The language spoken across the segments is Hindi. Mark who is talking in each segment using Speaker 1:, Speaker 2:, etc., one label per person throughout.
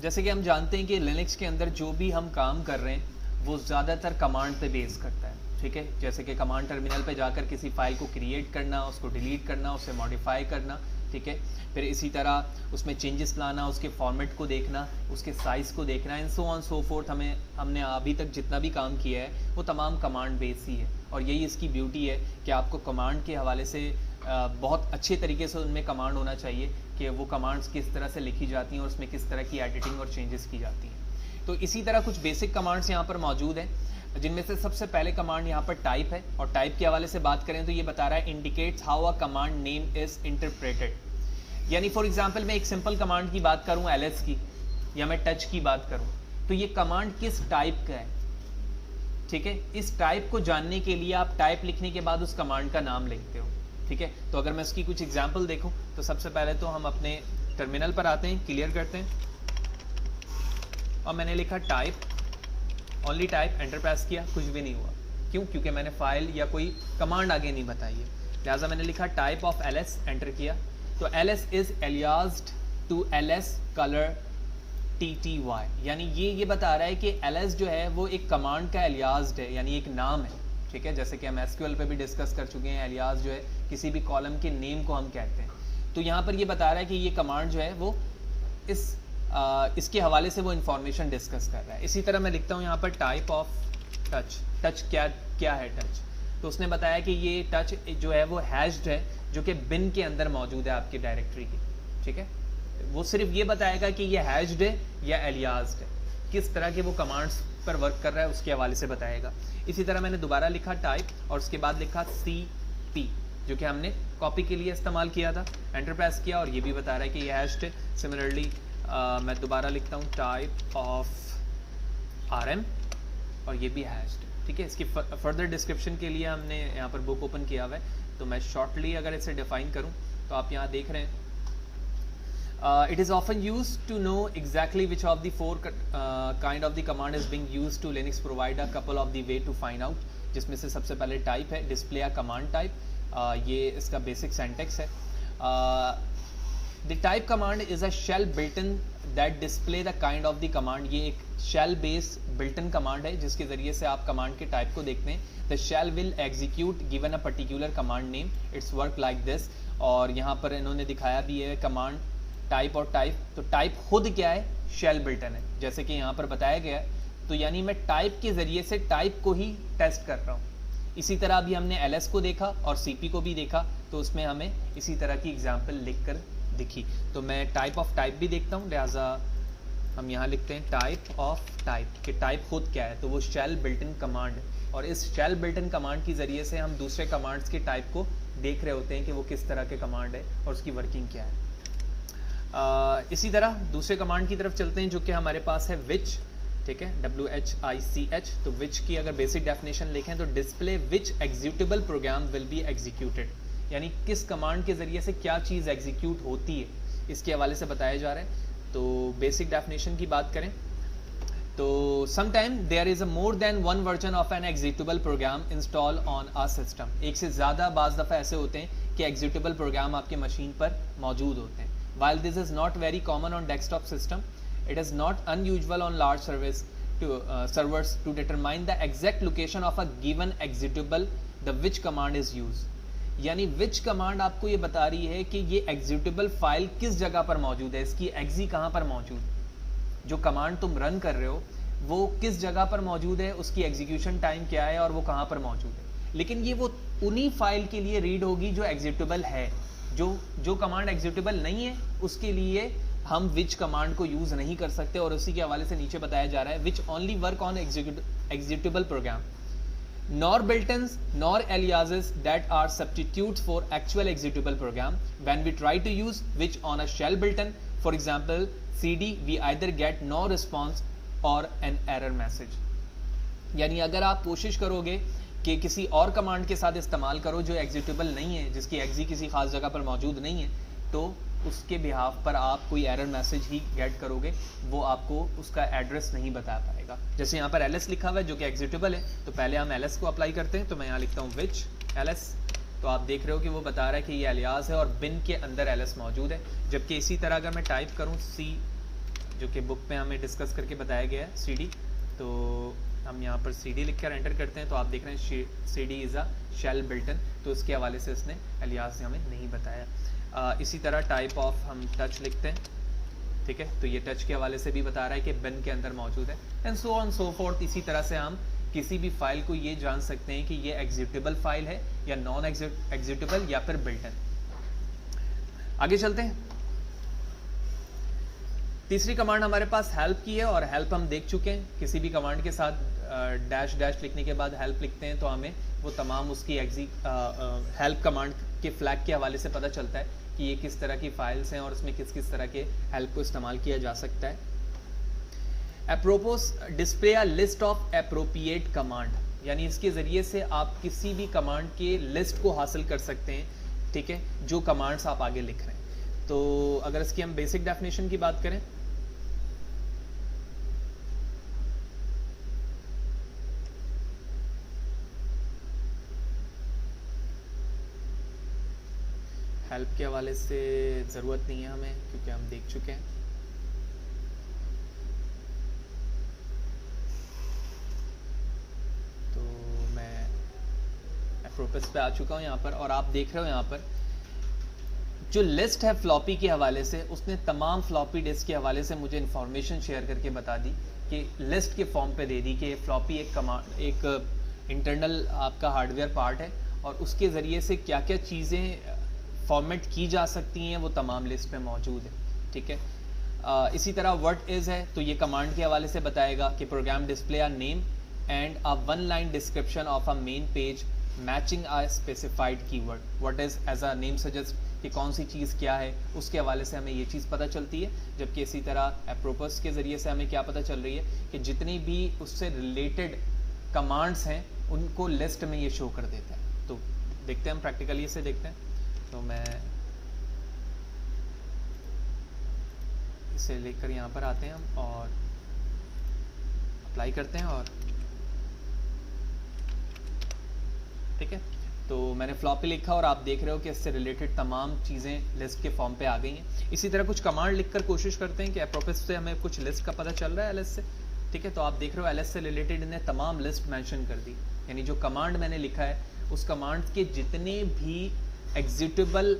Speaker 1: जैसे कि हम जानते हैं कि लिनक्स के अंदर जो भी हम काम कर रहे हैं वो ज़्यादातर कमांड पे बेस करता है, ठीक है। जैसे कि कमांड टर्मिनल पे जाकर किसी फाइल को क्रिएट करना, उसको डिलीट करना, उसे मॉडिफाई करना, ठीक है। फिर इसी तरह उसमें चेंजेस लाना, उसके फॉर्मेट को देखना, उसके साइज़ को देखना, and so on so fourth. हमने अभी तक जितना भी काम किया है वो तमाम कमांड बेस ही है, और यही इसकी ब्यूटी है कि आपको कमांड के हवाले से बहुत अच्छे तरीके से उनमें कमांड होना चाहिए कि वो कमांड्स किस तरह से लिखी जाती हैं और उसमें किस तरह की एडिटिंग और चेंजेस की जाती हैं। तो इसी तरह कुछ बेसिक कमांड्स यहाँ पर मौजूद हैं, जिनमें से सबसे पहले कमांड यहाँ पर टाइप है। और टाइप के हवाले से बात करें तो ये बता रहा है indicates how a command name is interpreted. यानी फॉर एग्जांपल मैं एक सिंपल कमांड की बात करूँ ls की, या मैं टच की बात करूँ, तो ये कमांड किस टाइप का है, ठीक है। इस टाइप को जानने के लिए आप टाइप लिखने के बाद उस कमांड का नाम लिखते हो, ठीक है। तो अगर मैं उसकी कुछ एग्जांपल देखूं तो सबसे पहले तो हम अपने टर्मिनल पर आते हैं, क्लियर करते हैं, और मैंने लिखा type, only type, enter press किया, कुछ भी नहीं हुआ। क्यों? क्योंकि मैंने फाइल या कोई कमांड आगे नहीं बताई है, लिहाजा मैंने लिखा टाइप ऑफ ls, एंटर किया। तो ls is aliased to ls color tty, यानी ये बता रहा है कि ls जो है वो एक कमांड का एलियास्ड है, यानी एक नाम है, ठीक है। जैसे कि हम SQL पे भी डिस्कस कर चुके हैं, एलियास जो है किसी भी कॉलम के नेम को हम कहते हैं। तो यहाँ पर ये बता रहा है कि ये कमांड जो है वो इसके हवाले से वो इन्फॉर्मेशन डिस्कस कर रहा है। इसी तरह मैं लिखता हूँ यहाँ पर टाइप ऑफ टच। टच क्या है टच? तो उसने बताया कि ये टच जो है वो हैश्ड है, जो कि बिन के अंदर मौजूद है आपकी डायरेक्टरी की, ठीक है। वो सिर्फ ये बताएगा कि ये हैश्ड है या एलियास्ड है, किस तरह के वो कमांड्स पर वर्क कर रहा है उसके हवाले से बताएगा। इसी तरह मैंने दोबारा लिखा टाइप और उसके बाद लिखा cp, जो कि हमने कॉपी के लिए इस्तेमाल किया था, एंटर प्रेस किया और ये भी बता रहा है कि ये हैश्ड है। सिमिलरली मैं दोबारा लिखता हूँ टाइप ऑफ rm और ये भी हैश्ड है, ठीक है। इसकी फर्दर डिस्क्रिप्शन के लिए हमने यहाँ पर बुक ओपन किया हुआ है, तो मैं शॉर्टली अगर इसे डिफाइन करूँ तो आप यहाँ देख रहे हैं it is often used to know exactly which of the four kind of the command is being used to Linux provide a couple of the way to find out, जिसमें से सबसे पहले टाइप है, डिस्प्ले a command type, ये इसका बेसिक सिंटैक्स है। the type command is a shell built-in that display the kind of the command, ये एक shell based built-in command है जिसके ज़रिए से आप कमांड के टाइप को देखते हैं। the shell will execute given a particular command name, its work like this, और यहाँ पर इन्होंने दिखाया भी है कमांड टाइप और टाइप। तो टाइप खुद क्या है? शेल बिल्टन है, जैसे कि यहाँ पर बताया गया है। तो यानी मैं टाइप के ज़रिए से टाइप को ही टेस्ट कर रहा हूँ। इसी तरह अभी हमने ls को देखा और cp को भी देखा, तो उसमें हमें इसी तरह की एग्जांपल लिखकर दिखी। तो मैं टाइप ऑफ टाइप भी देखता हूँ, लिहाजा हम यहाँ लिखते हैं टाइप ऑफ टाइप कि टाइप खुद क्या है। तो वो शेल बिल्टन कमांड है, और इस शेल बिल्टन कमांड के ज़रिए से हम दूसरे कमांड्स के टाइप को देख रहे होते हैं कि वो किस तरह के कमांड है और उसकी वर्किंग क्या है। इसी तरह दूसरे कमांड की तरफ चलते हैं जो कि हमारे पास है विच, ठीक है, WHICH। तो विच की अगर बेसिक डेफिनेशन लिखें तो display which executable program will be executed, यानी किस कमांड के ज़रिए से क्या चीज़ एग्जीक्यूट होती है, इसके हवाले से बताया जा रहा है। तो बेसिक डेफिनेशन की बात करें तो sometime there is a more than one version of an executable program install on a system. एक से ज़्यादा बाज़ दफ़ा ऐसे होते हैं कि एग्जीक्यूटेबल प्रोग्राम आपके मशीन पर मौजूद होते हैं। While this is not very common on desktop system, it is not unusual on large servers to determine the exact location of a given executable, the which command is used. यानी which command आपको ये बता रही है कि ये executable फाइल किस जगह पर मौजूद है, इसकी exe कहाँ पर मौजूद, जो कमांड तुम रन कर रहे हो वो किस जगह पर मौजूद है, उसकी एग्जीक्यूशन टाइम क्या है और वो कहाँ पर मौजूद है। लेकिन ये वो उन्हीं फाइल के लिए रीड होगी जो एग्जीक्यूटेबल है। जो कमांड एग्जीक्यूटेबल नहीं है उसके लिए हम विच कमांड को यूज नहीं कर सकते, और उसी के हवाले से नीचे बताया जा रहा है which only work on executable program, nor builtins nor aliases that are substitutes for actual executable program when we try to use which on a shell builtin, for example cd we either get no response or an error message. यानी अगर आप कोशिश करोगे कि किसी और कमांड के साथ इस्तेमाल करो जो एग्जीक्यूटेबल नहीं है, जिसकी एग्जी किसी खास जगह पर मौजूद नहीं है, तो उसके बिहाफ पर आप कोई एरर मैसेज ही गेट करोगे, वो आपको उसका एड्रेस नहीं बता पाएगा। जैसे यहाँ पर ls लिखा हुआ है जो कि एग्जीक्यूटेबल है, तो पहले हम ls को अप्लाई करते हैं। तो मैं यहाँ लिखता हूँ विच ls, तो आप देख रहे हो कि वो बता रहा है कि ये एलियास है और बिन के अंदर ls मौजूद है। जबकि इसी तरह अगर मैं टाइप करूँ जो कि बुक में हमें डिस्कस करके बताया गया है, CD। तो हम यहाँ पर CD लिख कर एंटर करते हैं तो आप देख रहे हैं CD is a shell builtin, तो उसके हवाले से इसने अलियास ने हमें नहीं बताया। इसी तरह टाइप ऑफ हम टच लिखते हैं, ठीक है, तो ये टच के हवाले से भी बता रहा है कि बिन के अंदर मौजूद है, and so on so fourth. इसी तरह से हम किसी भी फाइल को ये जान सकते हैं कि ये एग्जीक्यूटेबल फाइल है या नॉन एग्जीक्यूटेबल या फिर बिल्टन। आगे चलते हैं। तीसरी कमांड हमारे पास हेल्प की है, और हेल्प हम देख चुके हैं। किसी भी कमांड के साथ डैश डैश लिखने के बाद हेल्प लिखते हैं तो हमें वो तमाम उसकी हेल्प कमांड के फ्लैग के हवाले से पता चलता है कि ये किस तरह की फाइल्स हैं और उसमें किस किस तरह के हेल्प को इस्तेमाल किया जा सकता है। Apropos display a list of appropriate command, यानी इसके ज़रिए से आप किसी भी कमांड के लिस्ट को हासिल कर सकते हैं, ठीक है, जो कमांड्स आप आगे लिख रहे हैं। तो अगर इसकी हम बेसिक डेफिनेशन की बात करें, हेल्प के हवाले से ज़रूरत नहीं है हमें, क्योंकि हम देख चुके हैं। तो मैं एप्रोपोस पे आ चुका हूँ यहाँ पर, और आप देख रहे हो यहाँ पर जो लिस्ट है फ्लॉपी के हवाले से, उसने तमाम फ्लॉपी डिस्क के हवाले से मुझे इंफॉर्मेशन शेयर करके बता दी कि लिस्ट के फॉर्म पे दे दी कि फ्लॉपी एक इंटरनल आपका हार्डवेयर पार्ट है, और उसके ज़रिए से क्या क्या चीज़ें फॉर्मेट की जा सकती हैं वो तमाम लिस्ट में मौजूद है, ठीक है। इसी तरह व्हाट इज़ है, तो ये कमांड के हवाले से बताएगा कि program display a name and a one line description of a man page matching a specified keyword. What is as a name suggest कि कौन सी चीज़ क्या है, उसके हवाले से हमें ये चीज़ पता चलती है। जबकि इसी तरह एप्रोपोस के ज़रिए से हमें क्या पता चल रही है कि जितनी भी उससे रिलेटेड कमांड्स हैं उनको लिस्ट में ये शो कर देता है। तो देखते हैं हम प्रैक्टिकली इसे देखते हैं। तो मैं इसे लेकर यहाँ पर आते हैं हम और अप्लाई करते हैं, और ठीक है, तो मैंने फ्लॉपी लिखा और आप देख रहे हो कि इससे रिलेटेड तमाम चीज़ें लिस्ट के फॉर्म पे आ गई हैं। इसी तरह कुछ कमांड लिखकर कोशिश करते हैं कि एप्रोपोस से हमें कुछ लिस्ट का पता चल रहा है एलएस से, ठीक है, तो आप देख रहे हो एलएस से रिलेटेड इन्हें तमाम लिस्ट मेंशन कर दी, यानी जो कमांड मैंने लिखा है उस कमांड के जितने भी एग्जीक्यूटेबल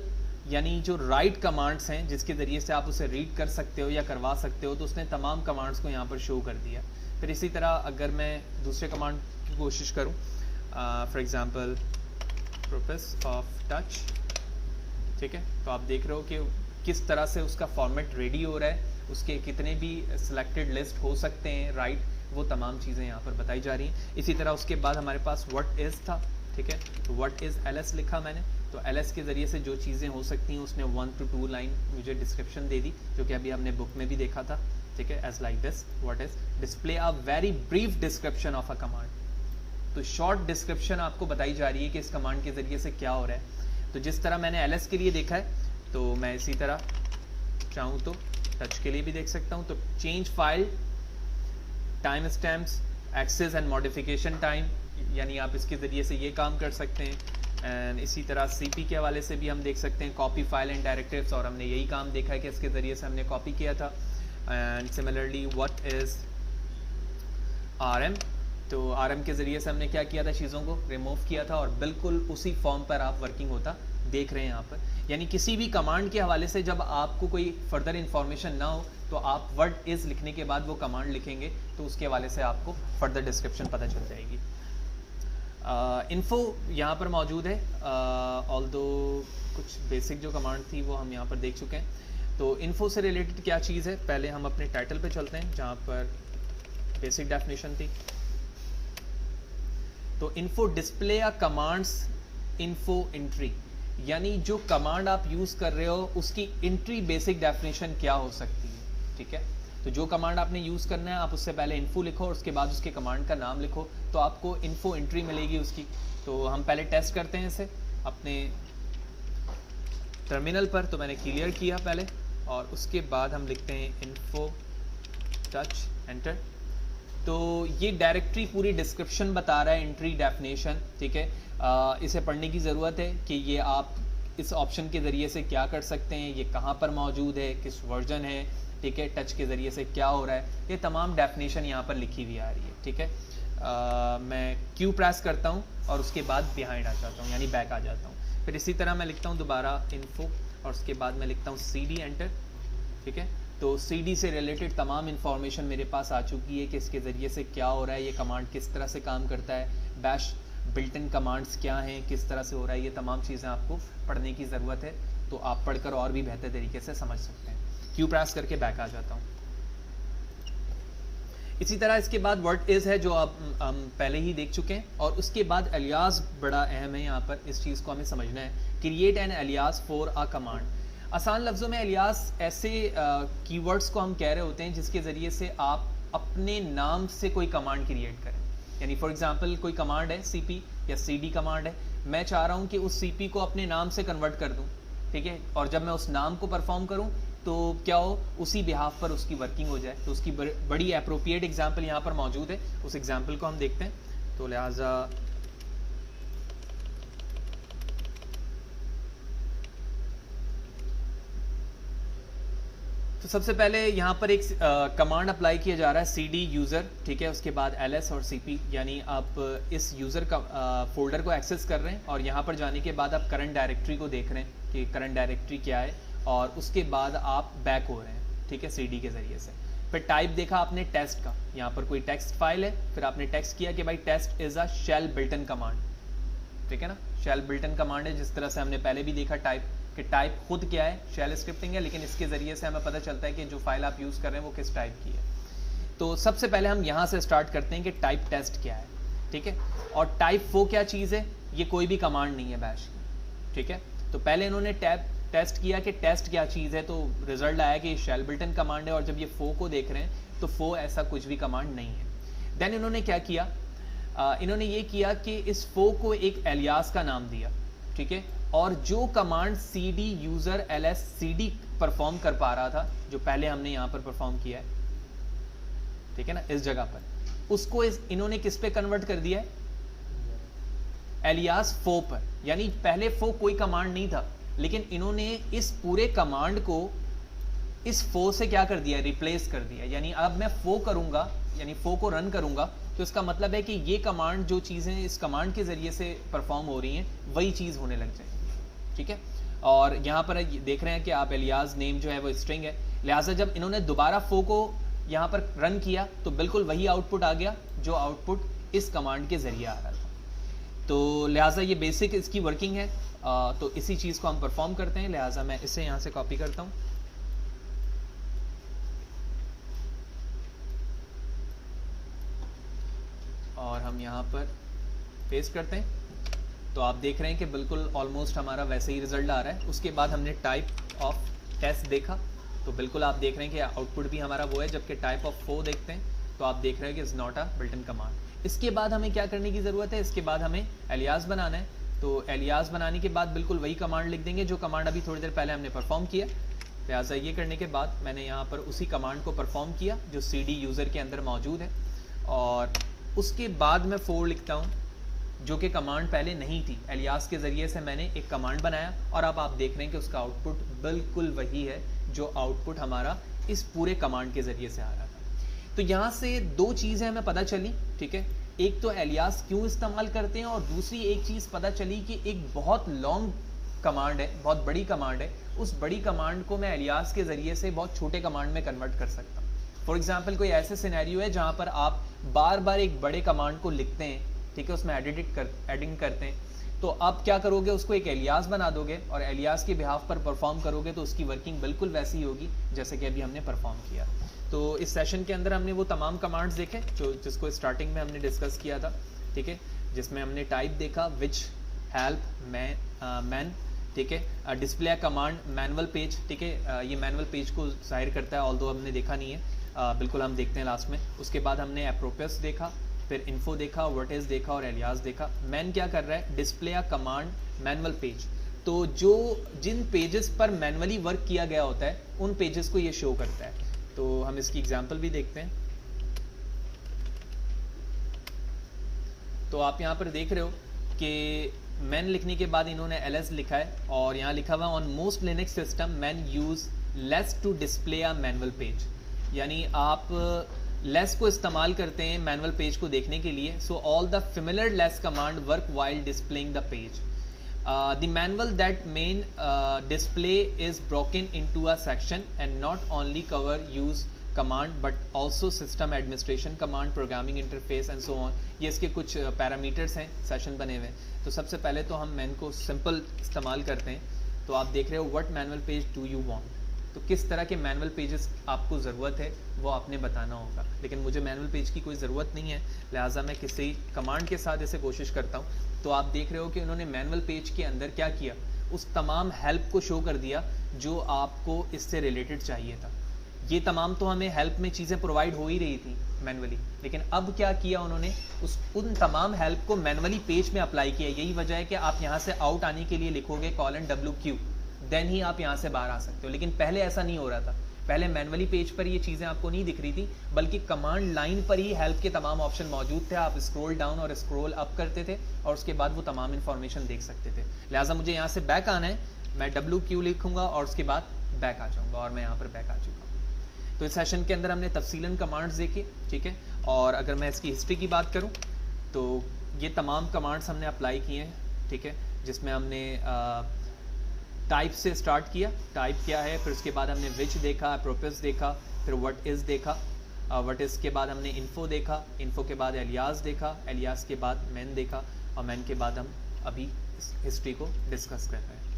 Speaker 1: यानी जो राइट कमांड्स हैं जिसके ज़रिए से आप उसे रीड कर सकते हो या करवा सकते हो, तो उसने तमाम कमांड्स को यहाँ पर शो कर दिया। फिर इसी तरह अगर मैं दूसरे कमांड की कोशिश करूँ, for example process of touch, ठीक है, तो आप देख रहे हो कि किस तरह से उसका फॉर्मेट रेडी हो रहा है, उसके कितने भी सिलेक्टेड लिस्ट हो सकते हैं, राइट, वो तमाम चीज़ें यहाँ पर बताई जा रही हैं। इसी तरह उसके बाद हमारे पास व्हाट इज़ था, ठीक है, तो व्हाट इज़ एलएस लिखा मैंने, तो एलएस के ज़रिए से जो चीज़ें हो सकती हैं उसने 1 to 2 लाइन मुझे डिस्क्रिप्शन दे दी, जो कि अभी हमने बुक में भी देखा था, ठीक है, as like this, what is display a very brief description of a command. तो शॉर्ट डिस्क्रिप्शन आपको बताई जा रही है कि इस कमांड के ज़रिए से क्या हो रहा है। तो जिस तरह मैंने एलएस के लिए देखा है, तो मैं इसी तरह चाहूँ तो टच के लिए भी देख सकता हूँ। तो change file time stamps access and modification time, यानी आप इसके ज़रिए से ये काम कर सकते हैं। एंड इसी तरह सीपी के हवाले से भी हम देख सकते हैं कॉपी फाइल एंड डायरेक्टिव्स, और हमने यही काम देखा है कि इसके ज़रिए से हमने कॉपी किया था। And similarly what is RM, तो आरएम के ज़रिए से हमने क्या किया था, चीज़ों को रिमूव किया था, और बिल्कुल उसी फॉर्म पर आप वर्किंग होता देख रहे हैं यहाँ पर। यानी किसी भी कमांड के हवाले से जब आपको कोई फर्दर इंफॉर्मेशन ना हो तो आप वर्ड इज़ लिखने के बाद वो कमांड लिखेंगे, तो उसके हवाले से आपको फर्दर डिस्क्रिप्शन पता चल जाएगी। इन्फो यहाँ पर मौजूद है, ऑल्दो कुछ बेसिक जो कमांड थी वो हम यहाँ पर देख चुके हैं। तो इन्फो से रिलेटेड क्या चीज़ है, पहले हम अपने टाइटल पे चलते हैं जहाँ पर बेसिक डेफिनेशन थी। तो इन्फो डिस्प्ले या कमांड्स इन्फो एंट्री, यानी जो कमांड आप यूज़ कर रहे हो उसकी एंट्री बेसिक डेफिनेशन क्या हो सकती है, ठीक है। तो जो कमांड आपने यूज़ करना है आप उससे पहले इन्फो लिखो और उसके बाद उसके कमांड का नाम लिखो, तो आपको इन्फो एंट्री मिलेगी उसकी। तो हम पहले टेस्ट करते हैं इसे अपने टर्मिनल पर। तो मैंने क्लियर किया पहले, और उसके बाद हम लिखते हैं इन्फो टच, एंटर। तो ये डायरेक्टरी पूरी डिस्क्रिप्शन बता रहा है, एंट्री डेफिनेशन, ठीक है। इसे पढ़ने की ज़रूरत है कि ये आप इस ऑप्शन के ज़रिए से क्या कर सकते हैं, ये कहाँ पर मौजूद है, किस वर्जन है, ठीक है, टच के ज़रिए से क्या हो रहा है, ये तमाम डेफिनेशन यहाँ पर लिखी हुई आ रही है। ठीक है, मैं क्यू प्रेस करता हूँ और उसके बाद बिहाइंड आ जाता हूँ, यानी बैक आ जाता हूँ। फिर इसी तरह मैं लिखता हूँ दोबारा इन्फो और उसके बाद मैं लिखता हूँ CD एंटर। ठीक है, तो CD से रिलेटेड तमाम इन्फॉर्मेशन मेरे पास आ चुकी है कि इसके ज़रिए से क्या हो रहा है, ये कमांड किस तरह से काम करता है, बैश बिल्ट इन कमांड्स क्या हैं, किस तरह से हो रहा है, ये तमाम चीज़ें आपको पढ़ने की ज़रूरत है। तो आप पढ़कर और भी बेहतर तरीके से समझ सकते हैं। क्यू प्रेस करके बैक आ जाता हूँ। इसी तरह इसके बाद व्हाट इज़ है जो आप हम पहले ही देख चुके हैं, और उसके बाद एलियास बड़ा अहम है। यहाँ पर इस चीज़ को हमें समझना है। Create an alias for a command. आसान लफ्ज़ों में एलियास ऐसे कीवर्ड्स को हम कह रहे होते हैं जिसके ज़रिए से आप अपने नाम से कोई कमांड क्रिएट करें। यानी फॉर एग्जांपल कोई कमांड है CP या CD कमांड है, मैं चाह रहा हूँ कि उस CP को अपने नाम से कन्वर्ट कर दूँ। ठीक है, और जब मैं उस नाम को परफॉर्म करूँ तो क्या हो, उसी बिहाफ पर उसकी वर्किंग हो जाए। तो उसकी बड़ी अप्रोप्रिएट एग्जांपल यहाँ पर मौजूद है, उस एग्जांपल को हम देखते हैं। तो लिहाजा तो सबसे पहले यहाँ पर एक कमांड अप्लाई किया जा रहा है CD यूज़र। ठीक है, उसके बाद LS और CP, यानी आप इस यूज़र का फोल्डर को एक्सेस कर रहे हैं और यहाँ पर जाने के बाद आप करंट डायरेक्टरी को देख रहे हैं कि करंट डायरेक्टरी क्या है, और उसके बाद आप बैक हो रहे हैं। ठीक है, CD के ज़रिए से। फिर टाइप देखा आपने टेस्ट का, यहाँ पर कोई टेक्स्ट फाइल है, फिर आपने टेक्स्ट किया कि भाई test is a shell built in command. ठीक है ना, शेल बिल्ट इन कमांड है, जिस तरह से हमने पहले भी देखा टाइप कि टाइप खुद क्या है, शेल स्क्रिप्टिंग है, लेकिन इसके ज़रिए से हमें पता चलता है कि जो फाइल आप यूज़ कर रहे हैं वो किस टाइप की है। तो सबसे पहले हम यहाँ से स्टार्ट करते हैं कि टाइप टेस्ट क्या है। ठीक है, और टाइप वो क्या चीज़ है, ये कोई भी कमांड नहीं है बैश की। ठीक है, तो पहले इन्होंने टेस्ट किया कि टेस्ट क्या चीज़ है, तो रिजल्ट आया कि शेल बिल्ट इन कमांड है, और जब ये फो को देख रहे हैं तो फो ऐसा कुछ भी कमांड नहीं है। देन इन्होंने क्या किया, इन्होंने ये किया कि इस फो को एक एलियास का नाम दिया। ठीक है, और जो command CD user LS CD perform कर पा रहा था, जो पहले हमने यहाँ पर परफॉर्म किया है, ठीक है ना, इस जगह पर, उसको इन्होंने किस पे कन्वर्ट कर दिया है, एलियास फो पर। यानी पहले फो कोई कमांड नहीं था, लेकिन इन्होंने इस पूरे कमांड को इस फो से क्या कर दिया, रिप्लेस कर दिया। यानी अब मैं फो करूंगा, यानी फो को रन करूंगा, तो इसका मतलब है कि ये कमांड, जो चीज़ें इस कमांड के ज़रिए से परफॉर्म हो रही हैं, वही चीज़ होने लग जाएगी। ठीक है, और यहाँ पर देख रहे हैं कि आप एलियास नेम जो है वो स्ट्रिंग है, लिहाजा जब इन्होंने दोबारा फो को यहाँ पर रन किया तो बिल्कुल वही आउटपुट आ गया जो आउटपुट इस कमांड के ज़रिए आ रहा था। तो लिहाजा ये बेसिक इसकी वर्किंग है। तो इसी चीज़ को हम परफॉर्म करते हैं, लिहाजा मैं इसे यहाँ से कॉपी करता हूँ और हम यहाँ पर पेस्ट करते हैं। तो आप देख रहे हैं कि बिल्कुल ऑलमोस्ट हमारा वैसे ही रिजल्ट आ रहा है। उसके बाद हमने टाइप ऑफ टेस्ट देखा, तो बिल्कुल आप देख रहे हैं कि आउटपुट भी हमारा वो है, जबकि टाइप ऑफ फो देखते हैं तो आप देख रहे हैं कि is not a built in command. इसके बाद हमें क्या करने की ज़रूरत है, इसके बाद हमें एलियास बनाना है। तो एलियास बनाने के बाद बिल्कुल वही कमांड लिख देंगे जो कमांड अभी थोड़ी देर पहले हमने परफॉर्म किया। लिहाजा ये करने के बाद मैंने यहाँ पर उसी कमांड को परफॉर्म किया जो CD यूज़र के अंदर मौजूद है, और उसके बाद मैं फो लिखता हूँ जो कि कमांड पहले नहीं थी। एलियास के ज़रिए से मैंने एक कमांड बनाया, और अब आप देख रहे हैं कि उसका आउटपुट बिल्कुल वही है जो आउटपुट हमारा इस पूरे कमांड के ज़रिए से आ रहा था। तो यहाँ से दो चीज़ें हमें पता चली। ठीक है, एक तो एलियास क्यों इस्तेमाल करते हैं, और दूसरी एक चीज़ पता चली कि एक बहुत लॉन्ग कमांड है, बहुत बड़ी कमांड है, उस बड़ी कमांड को मैं एलियास के ज़रिए से बहुत छोटे कमांड में कन्वर्ट कर सकता हूँ। फॉर एग्जाम्पल कोई ऐसे सिनेरियो है जहाँ पर आप बार बार एक बड़े कमांड को लिखते हैं, ठीक है, उसमें एडिटिंग करते हैं, तो आप क्या करोगे, उसको एक एलियास बना दोगे और एलियास के बिहाफ पर परफॉर्म करोगे, तो उसकी वर्किंग बिल्कुल वैसी ही होगी जैसे कि अभी हमने परफॉर्म किया। तो इस सेशन के अंदर हमने वो तमाम कमांड्स देखे जिसको स्टार्टिंग में हमने डिस्कस किया था। ठीक है, जिसमें हमने टाइप देखा, विच, हेल्प, मैन, ठीक है, डिस्प्ले कमांड, मैनुअल पेज। ठीक है, ये मैनुअल पेज को जाहिर करता है, ऑल्दो हमने देखा नहीं है, बिल्कुल हम देखते हैं लास्ट में। उसके बाद हमने अप्रोपियस देखा, फिर इन्फो देखा, व्हाट इज देखा और एलियास देखा। मैन क्या कर रहा है, display a command manual page. तो जिन पेजेस पर मैनुअली वर्क किया गया होता है उन पेजेस को ये शो करता है। तो हम इसकी एग्जांपल भी देखते हैं। तो आप यहाँ पर देख रहे हो कि मैन लिखने के बाद इन्होंने ls लिखा है, और यहाँ लिखा हुआ on most Linux system man use less to display a manual page, यानी आप लेस को इस्तेमाल करते हैं मैनुअल पेज को देखने के लिए. So all the familiar less command work while displaying the page. The manual that main display is broken into a section and not only cover use command but also system administration command, programming interface and so on. ये इसके कुछ पैरामीटर्स हैं सेशन बने हुए. तो सबसे पहले तो हम मैन को सिंपल इस्तेमाल करते हैं. तो आप देख रहे हो what manual page do you want, तो किस तरह के मैनुअल पेजेस आपको ज़रूरत है वो आपने बताना होगा. लेकिन मुझे मैनुअल पेज की कोई ज़रूरत नहीं है, लिहाजा मैं किसी कमांड के साथ इसे कोशिश करता हूँ. तो आप देख रहे हो कि उन्होंने मैनुअल पेज के अंदर क्या किया, उस तमाम हेल्प को शो कर दिया जो आपको इससे रिलेटेड चाहिए था. ये तमाम तो हमें हेल्प में चीज़ें प्रोवाइड हो ही रही थी मैनुअली, लेकिन अब क्या किया उन्होंने, उन तमाम हेल्प को मैनुअली पेज में अप्लाई किया. यही वजह है कि आप यहाँ से आउट आने के लिए लिखोगे $WQ, देन ही आप यहाँ से बाहर आ सकते हो. लेकिन पहले ऐसा नहीं हो रहा था. पहले मैनुअली पेज पर ये चीज़ें आपको नहीं दिख रही थी, बल्कि कमांड लाइन पर ही हेल्प के तमाम ऑप्शन मौजूद थे. आप स्क्रॉल डाउन और स्क्रॉल अप करते थे और उसके बाद वो तमाम इन्फॉर्मेशन देख सकते थे. लिहाजा मुझे यहाँ से बैक आना है, मैं WQ लिखूंगा और उसके बाद बैक आ जाऊँगा, और मैं यहाँ पर बैक आ चुका हूँ. तो इस सेशन के अंदर हमने तफसीलन कमांड्स देखे, ठीक है. और अगर मैं इसकी हिस्ट्री की बात करूँ तो ये तमाम कमांड्स हमने अप्लाई किए हैं, ठीक है, जिसमें हमने टाइप से स्टार्ट किया. टाइप क्या है, फिर उसके बाद हमने विच देखा, अप्रोप्रिएट देखा, फिर व्हाट इज़ देखा, व्हाट इज़ के बाद हमने इन्फो देखा, इन्फो के बाद एलियास देखा, एलियास के बाद मैन देखा, और मैन के बाद हम अभी इस हिस्ट्री को डिस्कस कर रहे हैं.